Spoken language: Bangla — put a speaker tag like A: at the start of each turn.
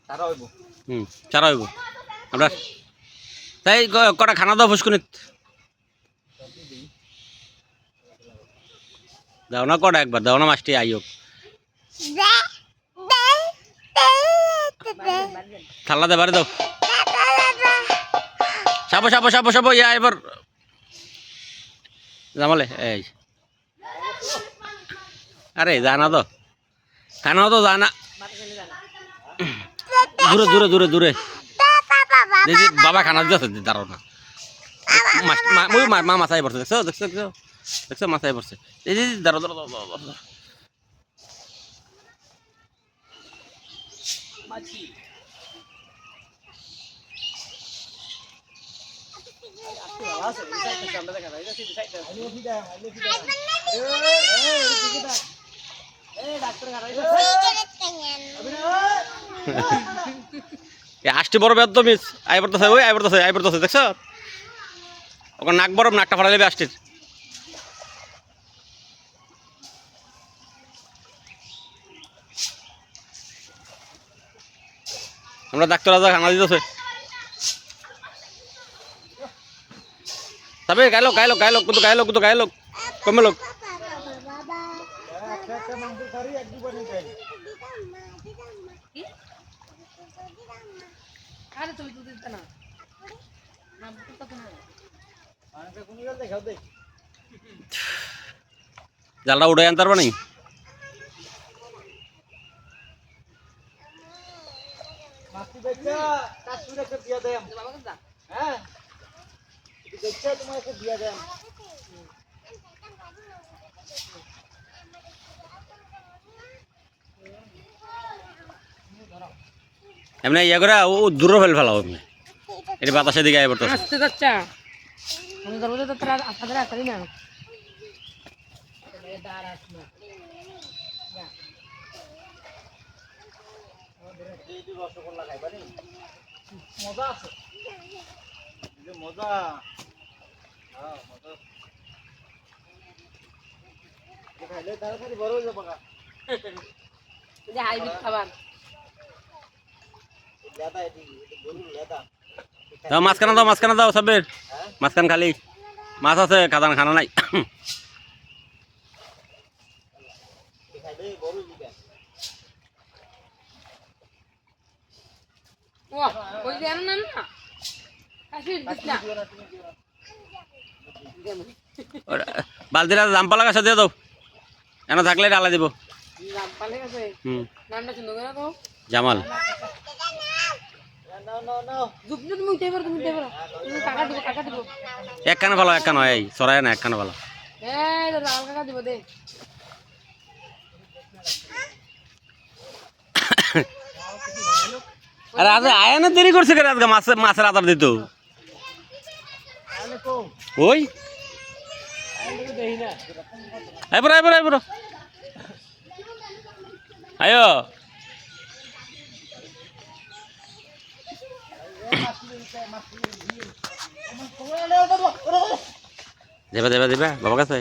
A: চারা হইব আমরা তাই কটা খানা দাও ফুসকুনিত দাও না কটা একবার দাও না মাছটি আইও থাল্লা দে বাড়ি দাও সাবো সাবো সাবো সাবো ইয়া এবার জামালে এই আরে জানা তো খানা তো জানা দূরে দূরে দূরে দূরে বাবা খানা দিতে দাঁড়াও না মা মাথায় পড়ছে দেখছো দেখছো দেখছো দেখছো মাথায় পড়ছে এই যে দাঁড়াও দাঁড়াও দাঁড়াও আসতে বড় বেদ মিস আই পড়তেছে ওই আই পড়তেছে দেখছো ওখানে নাক বরফ নাকটা ফাটা যাবে আসটির আমরা ডাক্তার রাজা খানা দিতেছে তবে গাইলো গাইলো গাইলো কিন্তু গাইলো কিন্তু গাইলো কমে লোক জালটা উড়ে আনতে পারবা নাই এমনি ইয়ে করে ও দূরে ফেল ফেলাও এমনি এটা বাতাসের দিকে আয় পড়তেছে
B: আসতে যাচ্ছা আমি দরজা তো তারা আপনাদের আসারই না
C: মজা আছে মজা খাইলে তাড়াতাড়ি বড় হয়ে যাবে
B: হাইব্রিড খাবার
A: দাও মাঝখানে দাও সাব্বির মাঝখান খালি মাছ আছে খাদান খানা নাই
B: ওই দেন না না কাশির দিছনা
A: বালতিরা জাম্পালা গাছে দিয়ে দাও এনে থাকলে ডালা দিব
B: জাম্পালে গেছে নামটা সুন্দর করে দাও
A: জামাল
B: জুপনে তুমি উঠে পারো তুমি কাকা দিব
A: এক কানে ভালো এক কানে এই সরাই না এক কানে ভালো
B: এই তো লাল কাকা দিব দে
A: আরে আজ আয়ানে দেরি করছে কেন আজকে মাছের আদার দিত ওই আইবর আয়ো দেবা বাবা কাছে